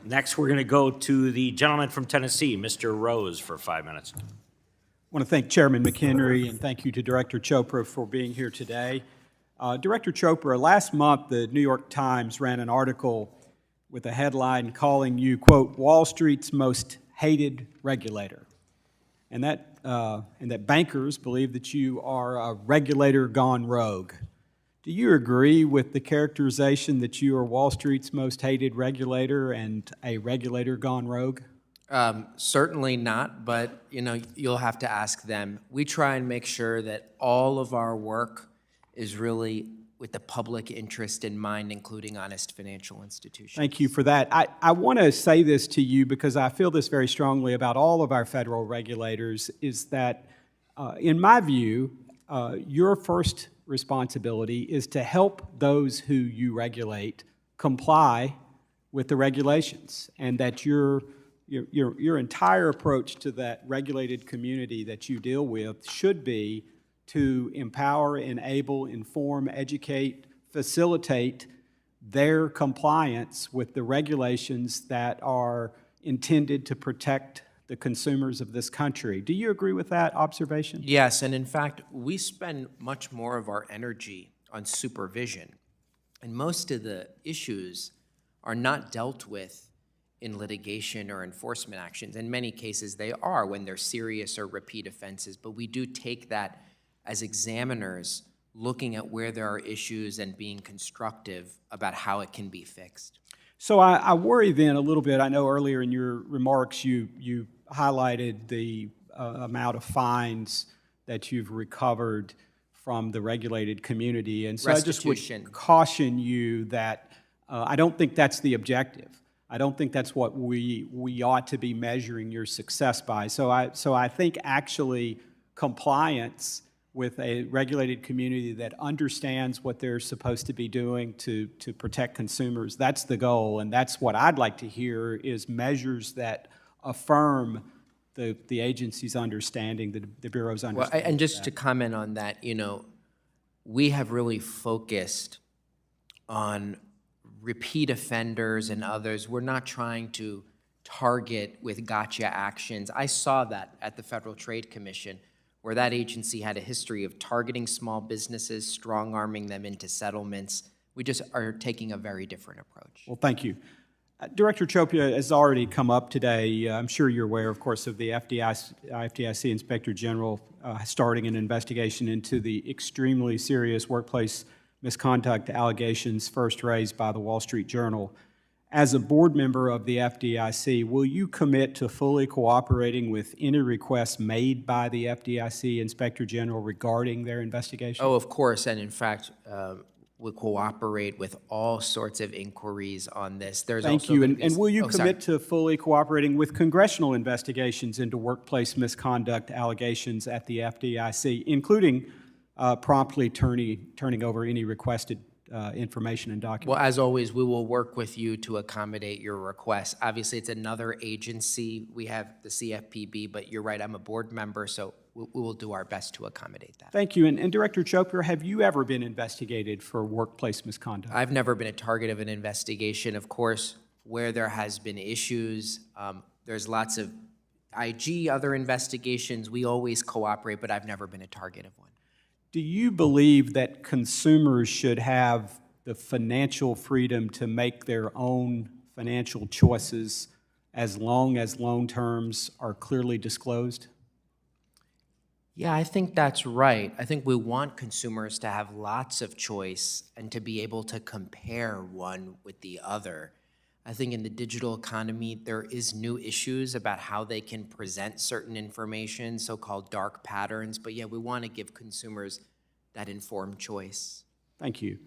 Next, we're going to go to the gentleman from Tennessee, Mr. Rose, for 5 minutes. I want to thank Chairman McHenry and thank you to Director Chopra for being here today. Director Chopra, last month the New York Times ran an article with a headline calling you, quote, Wall Street's most hated regulator. And that bankers believe that you are a regulator gone rogue. Do you agree with the characterization that you are Wall Street's most hated regulator and a regulator gone rogue? Certainly not, but you'll have to ask them. We try and make sure that all of our work is really with the public interest in mind, including honest financial institutions. Thank you for that. I want to say this to you because I feel this very strongly about all of our federal regulators, is that, in my view, your first responsibility is to help those who you regulate comply with the regulations, and that your entire approach to that regulated community that you deal with should be to empower, enable, inform, educate, facilitate their compliance with the regulations that are intended to protect the consumers of this country. Do you agree with that observation? Yes, and in fact, we spend much more of our energy on supervision, and most of the issues are not dealt with in litigation or enforcement actions. In many cases, they are when they're serious or repeat offenses, but we do take that as examiners looking at where there are issues and being constructive about how it can be fixed. So I worry then a little bit. I know earlier in your remarks you highlighted the amount of fines that you've recovered from the regulated community. And so Restitution. I just would caution you that I don't think that's the objective. I don't think that's what we ought to be measuring your success by. So I think actually compliance with a regulated community that understands what they're supposed to be doing to protect consumers, that's the goal. And that's what I'd like to hear, is measures that affirm the agency's understanding, the Bureau's understanding. Well, and just to comment on that, we have really focused on repeat offenders and others. We're not trying to target with gotcha actions. I saw that at the Federal Trade Commission, where that agency had a history of targeting small businesses, strong-arming them into settlements. We just are taking a very different approach. Well, thank you. Director Chopra has already come up today. I'm sure you're aware, of course, of the FDIC Inspector General starting an investigation into the extremely serious workplace misconduct allegations first raised by the Wall Street Journal. As a board member of the FDIC, will you commit to fully cooperating with any requests made by the FDIC Inspector General regarding their investigation? Oh, of course, and in fact, we'll cooperate with all sorts of inquiries on this. Thank you, and will you commit to fully cooperating with congressional investigations into workplace misconduct allegations at the FDIC, including promptly turning over any requested information and documents? Well, as always, we will work with you to accommodate your requests. Obviously, it's another agency. We have the CFPB, but you're right, I'm a board member, so we will do our best to accommodate that. Thank you. And Director Chopra, have you ever been investigated for workplace misconduct? I've never been a target of an investigation. Of course, where there has been issues, there's lots of other investigations. We always cooperate, but I've never been a target of one. Do you believe that consumers should have the financial freedom to make their own financial choices as long as loan terms are clearly disclosed? Yeah, I think that's right. I think we want consumers to have lots of choice and to be able to compare one with the other. I think in the digital economy, there is new issues about how they can present certain information, so-called dark patterns. But yeah, we want to give consumers that informed choice. Thank you.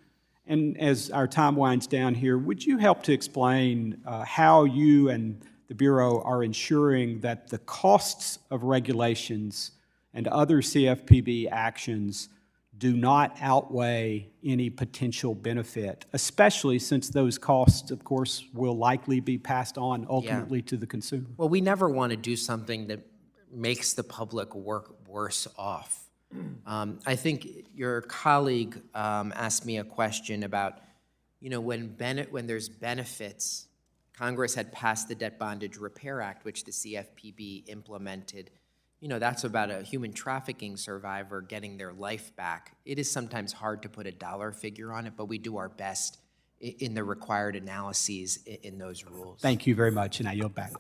And as our time winds down here, would you help to explain how you and the Bureau are ensuring that the costs of regulations and other CFPB actions do not outweigh any potential benefit, especially since those costs, of course, will likely be passed on ultimately to the consumer? Well, we never want to do something that makes the public work worse off. I think your colleague asked me a question about, when there's benefits Congress had passed the Debt Bondage Repair Act, which the CFPB implemented. You know, that's about a human trafficking survivor getting their life back. It is sometimes hard to put a dollar figure on it, but we do our best in the required analyses in those rules. Thank you very much, and I yield back.